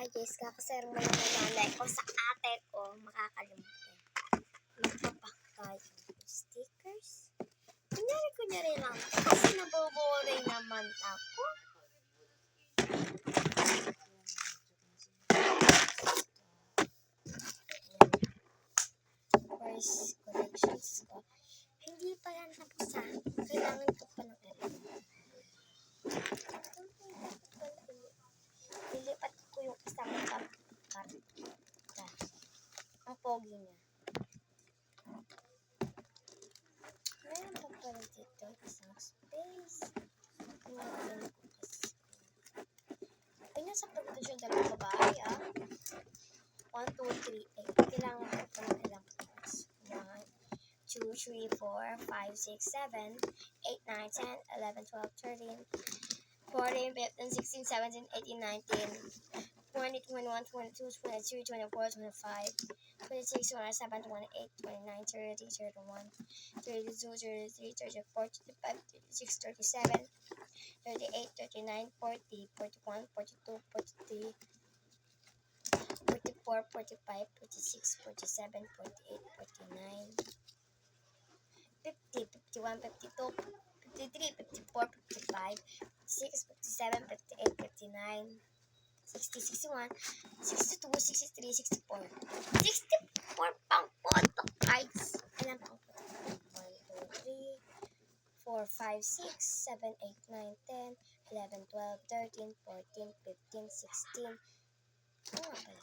Hi guys, kakasermon lang ng nanay ko sa ate ko. Makakalimutan. Magpapakay stickers. Kunyari lang. Kasi naboboring naman ako. First collections ko. Hindi pa yan tapos ha. Kailangan ko pa ng nilipat ko yung isang karta. Ang pogi niya. Meron pa pala dito isang space. Pinagin ko kasi. Ay, nasa pagkasyon dalawang babae 1, 2, 3, 8. Kailangan ko pa ng ilang pagkas. 1, 2, 3, 4, 5, 6, 7, 8, 9, 10, 11, 12, 13, 14, 15, 16, 17, 18, 19, 20, 21, 22, 23, 24, 25, 26, 27, 28, 29, 30, 31, 32, 33, 34, 35, 36, 37, 38, 39, 40, 41, 42, 43, 44, 45, 46, 47, 48, 49, 50, 51, 52, 53, 54, 55, 56, 57, 58, 59, 60, 61, 62, 63, 64. 64 pang photo cards. Ilan pang photo cards? 1, 2, 3, 4, 5, 6, 7, 8, 9, 10, 11, 12, 13, 14, 15, 16. Ano nga pala?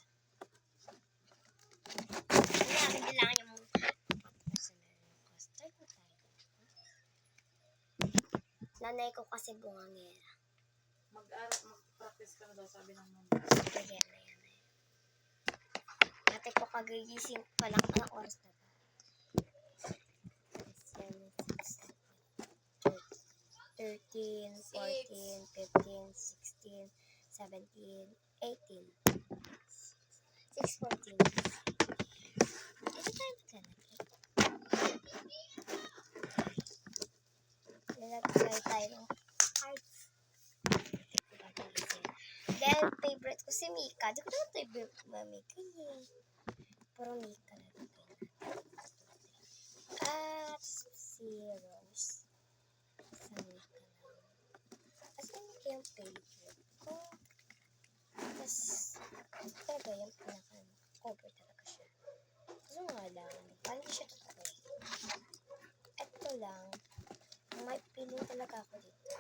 Kailangan bilangan yung start na tayo. Nanay ko kasi bungangera. Mag-practice ka na daw, sabi ng mama. Sige na yan. Ate ko kagigising pa lang. Anong oras na ba? 13, 14, 15, 16, 17, 18. 6:14. Ito tayo maglalagay. Lalagay tayo ng cards. Dahil favorite ko si Mika. Di ko naman favorite ko ba Mika eh. Puro Mika lalagay natin. At si Rose. Sa Mika lang. As in Mika yung favorite ko. Tapos talaga yung pinaka-cover talaga siya. Kaso nga lang, parang hindi siya totoo. Ito lang, may feeling talaga ako dito.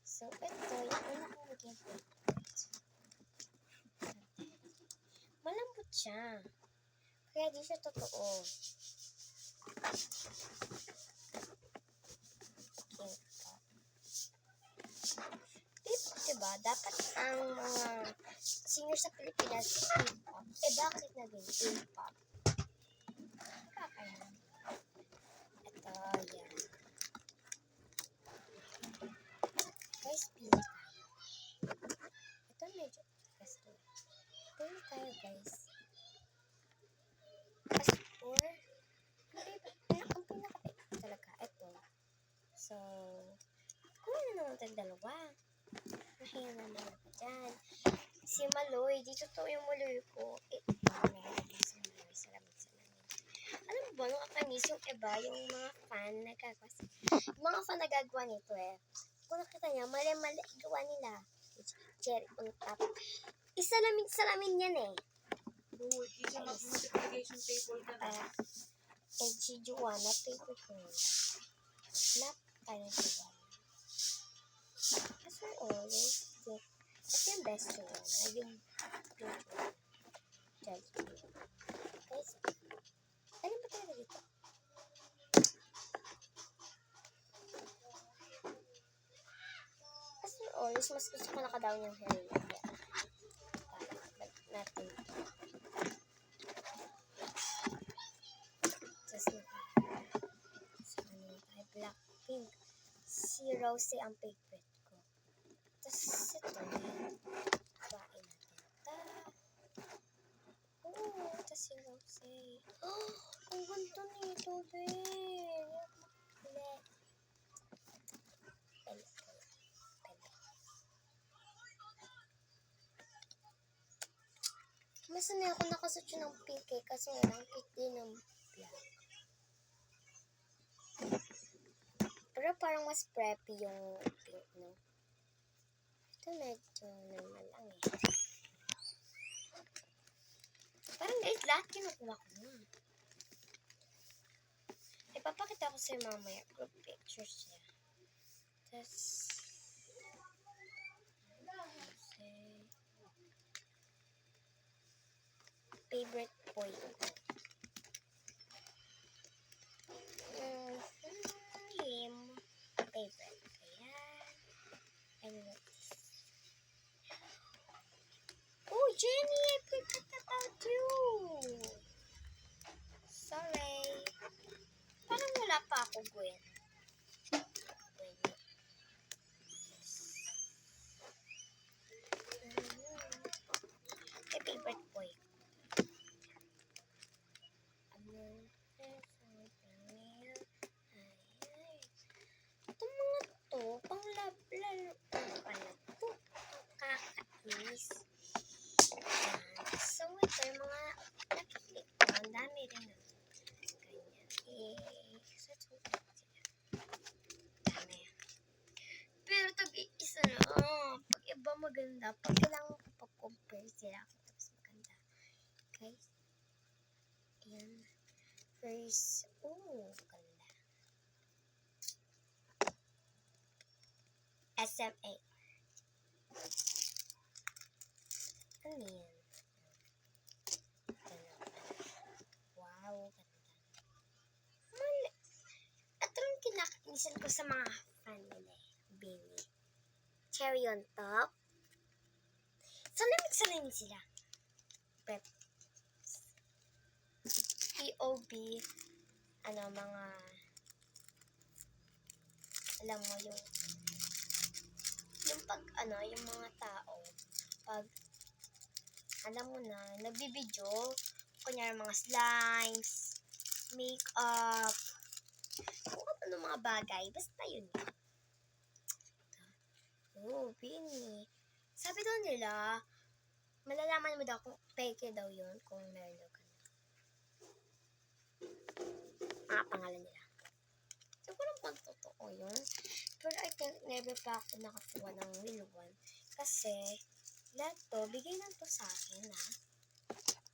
So, ito, yung una kong maging favorite. Malambot siya. Kaya di siya totoo. Diba? Dapat ang mga singers sa Pilipinas K-pop. Bakit naging K-pop? Kakayan. Ito, yan. Guys, pili tayo. Ito medyo gusto. Pili tayo, guys. As for, ang pinaka-favorite talaga, ito. So, kung ano naman tayong dalawa. Mahiya naman ako dyan. Si Maloy, dito to yung Maloy ko. Salamin. Alam mo ba, nakakamiss yung iba, yung mga fan nagagawa nito eh. Kung nakita niya, mali-mali gawa nila. Cherry on top. Salamin yan eh. Multiplication table ka na. And si Joanna, paper ko. Nap tayo si Joanna. Kasi always, ito yung best Joanna. Yung Joanna. Guys, ano ba tayo dito? Kasi always, mas gusto ko nakadown yung hair niya. Balik natin. Blackpink. Si Rose ang favorite ko. Tapos ito, bain natin. Ito si Rose. Ang ganda nito, babe. Nasanay ako nakasuot siya ng pink eh. Kasi nga, ang cute din ng black. Pero parang mas preppy yung pink, no? Ito medyo normal lang eh. Parang guys, lahat kinukuha ko na. Ipapakita ko sa'yo mamaya. Group pictures niya. Tapos, favorite boy ko. Him. Favorite. Ayan. And this. Oh, Jenny! I forgot about you! Sorry. Parang wala pa ako, Gwen. Gwen. My favorite boy. Itong mga to, pang lalo pala to. Kakainis. So, ito yung mga nakiklik ko. Ang dami rin na. Ganyan. So, dami. Pero tag-iisa na. Pag iba maganda, pag kailangan ko pag-compare sila, tapos maganda. Guys. Ayan. First, ganda. SMA. Ano yan? Wow, ganda. Mali. Ito yung kinakainisan ko sa mga fan nila eh. Bini. Cherry on top. Salamig sila. Pep. POB. Mga alam mo yung pag yung mga tao pag alam mo na nagbibideo kunyari mga slimes, makeup, kung ano mga bagay, basta yun. Bini. Sabi daw nila, malalaman mo daw kung peke daw yun, kung meron ka na. Mga pangalan nila. Siguro pang totoo yun. Pero I think never pa ako nakakuha ng real one. Kasi, lahat to, bigay lang to sa akin, ha.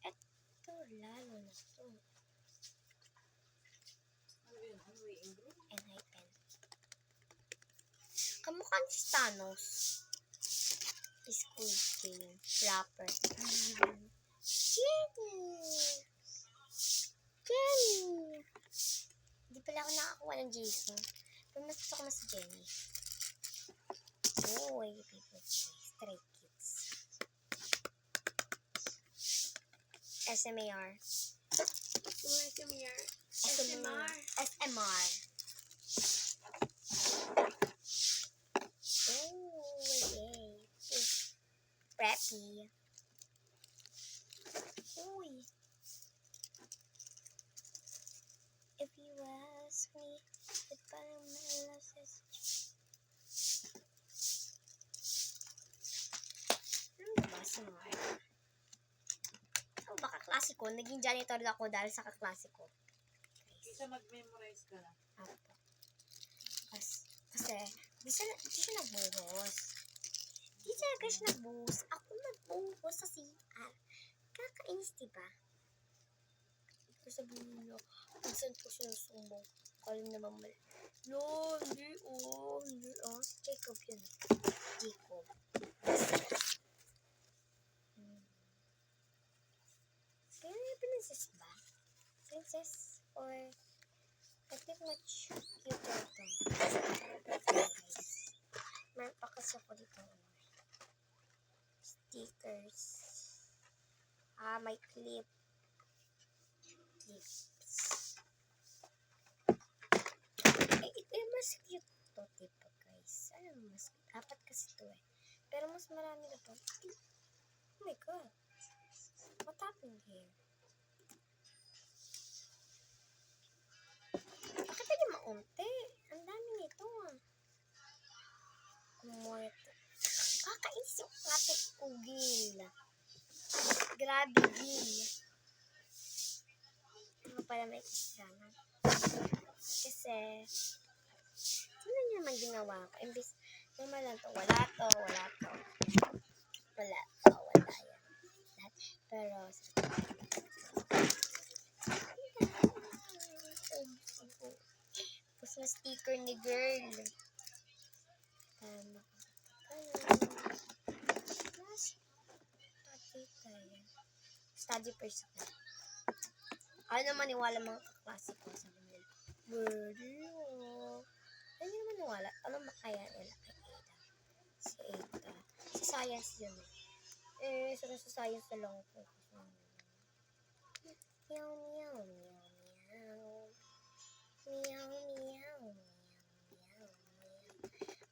Eto, lalo na to. And I pen. Kamukha ni Thanos. Squid Game. Rapper. Jenny! Hindi pala ako nakakuha ng Jason. Pero mas gusto ko mas si Jenny. People say Stray Kids. SMAR. SMR. Yay. Preppy. If you ask me, it's parang malalas. Si Mark. Baka klasiko. Naging janitor ako dahil sa kaklase ko. Isa mag-memorize ka na. Apo. Kasi, di siya nagbuhos. Di talaga siya nagbuhos. Ako nagbuhos sa CR. Kakainis, diba? Ito sabihin nyo, minsan ko sinusumbong. Kaling naman mali. No, hindi. Jacob yun. Jacob. Princess ba? Princess or I think much cuter ito. Meron pa kasi ako dito. Stickers. May clip. Clips. Ito yung mas cute to tipo guys. Mas dapat kasi ito eh. Pero mas marami na to. Oh my god. What happened here? Maunti. Ang dami nito Kakainis yung ating ugil. Grabe, Gil. Ano pala may kasalanan? Kasi, ano niya naman ginawa ko? Imbis, naman lang to. Wala to. Wala to. Wala to. Wala yan. Lahat. Pero, tapos na sticker ni girl. Tama. Study first ako. Ano maniwala mga kaklase ko sa nila? Bro. Ano naman maniwala? Ano ba kaya nila kay Ada? Si Ada. Sa science yun eh. Sa science na lang ako. Meow, meow, meow, meow. Meow, meow, meow, meow, meow.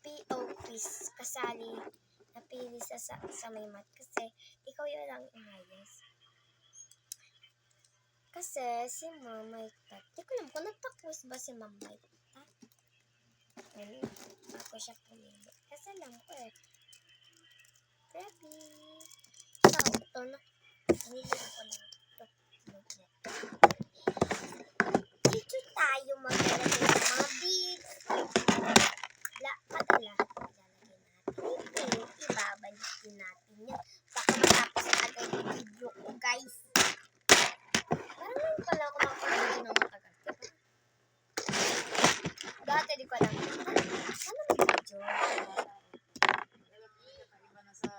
P.O.P.S. Kasali. Napili sa may mat. Kasi, ikaw yun lang inayos. Kasi, si Mamay Tat. Di ko alam kung nagpa-quiz ba si Mamay Tat. Ano? Ako siya pumili. Kasi alam ko eh. Preppy. So, ito na. Pumili ako lang. Dito tayo maglalagay ng mga beads. Padala. Lalagay natin. Pero, ibabalik din natin yun. Baka matapos agad yung video ko, guys. Parang ngayon pala ako makapag-video ng matagal. Diba? Dati di ko alam. Ano mag-video? Alam mo, kakaiba na sa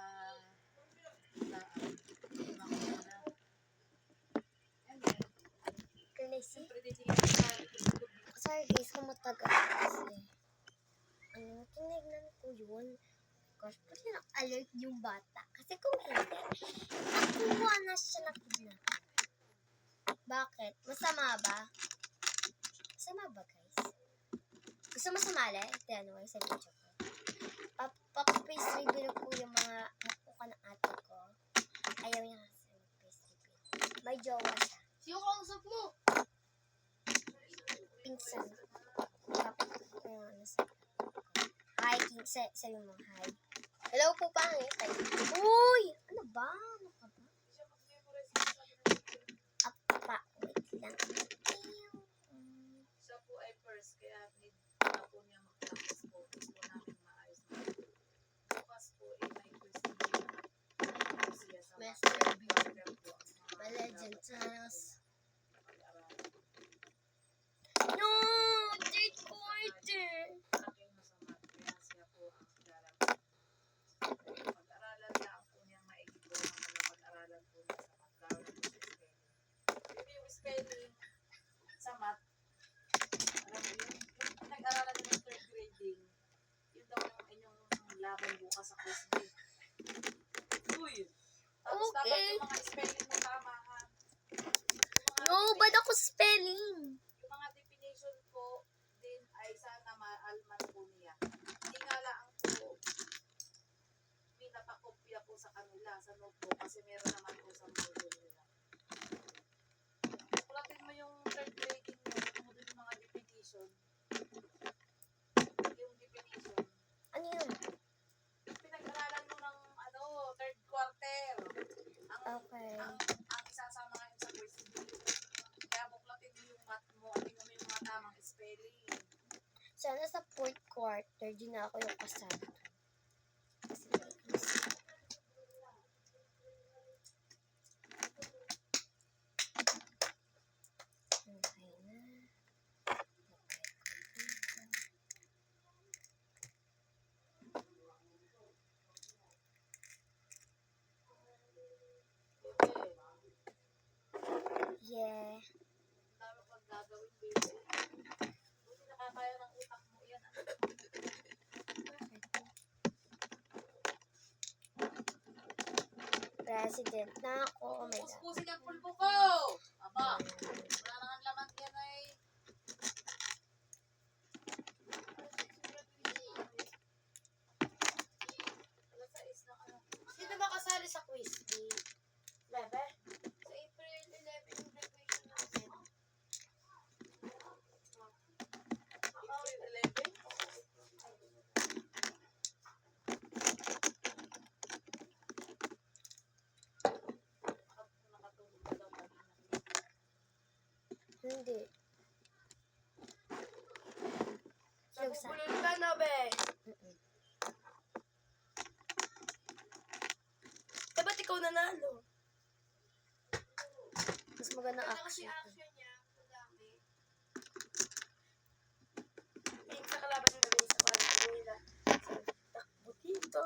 Crazy. siyempre titingin sa YouTube. Sorry guys, kung matagal kasi. Tinignan ko yun. Gosh, pati na-alert yung bata. Kasi kung hindi, nakuha na siya na kidnap. Bakit? Masama ba? Masama ba guys? Gusto mo sumali? Anyway, sa video ko. Papa-face reveal ko yung mga nakuha ng ate ko. Ayaw niya kasi mag-face reveal. May jowa siya. Sino kausap mo? Pinsan. Hi, King. Sabi mo, hi. Hello po, pangit. Uy! Ano ba? Ano ka ba? Apa, wait lang. Siya po ay first, kaya need na po niya mag-practice po. Gusto namin maayos na. Bukas po ay may quiz siya sa Best Master po. Legend Channels. No! Third quarter! Aking masama, kaya siya po ang lalabas. Pag-aralan lang po niyang maigi po ang pag-aralan po niya sa math. Yung spelling sa math, alam mo yun, yung pinag-aralan niyo ng third grading, yun daw yung inyong laban bukas sa quiz day. Uy! Tapos dapat Okay. yung mga spelling mo tama ha. No, ba't ako spelling? Yung mga definition po din ay sana maalman po niya. Hindi nga lang po pinapakopya po sa kanila sa notebook kasi meron naman po sa module nila. Kulatin mo yung third grading mo, yung module yung mga definition. Yung definition. Ano yun? Pinag-aralan mo ng third quarter. Okay. Ang isasama ngayon sa quiz. Kaya buklatin mo yung math mo at tingnan mo yung mga tamang spelling. Sana sa fourth quarter, di na ako yung kasama. Kasi okay na. Yeah. Ang dami pang gagawin, baby. Buti nakakaya ng utak mo yan. President na ako. Oh my God. Puspusin ang pulbo ko! Aba, wala nang ang laman yan ay... Alas 6 na ano. Sino ba kasali sa quiz? Bebe? Sa April 11 yung graduation natin. April 11? Binuksan. Bulol ka na, be. Eh, ba't ikaw nanalo? Mas magandang Ano kasi action. action niya? Madami. Eh, sa kalaban ng gabi sa kwarto nila. Takbo dito.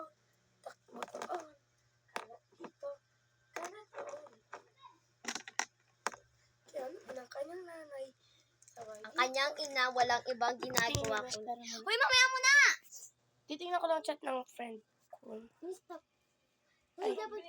Takbo doon. Kalat dito. Kalat doon. Kaya ano, ang kanyang nanay. Sabay Ang kanyang ina, walang ibang ginagawa ko. Uy, Uy, mamaya mo na! titingnan ko lang chat ng friend ko. Stop. Ay, Dapat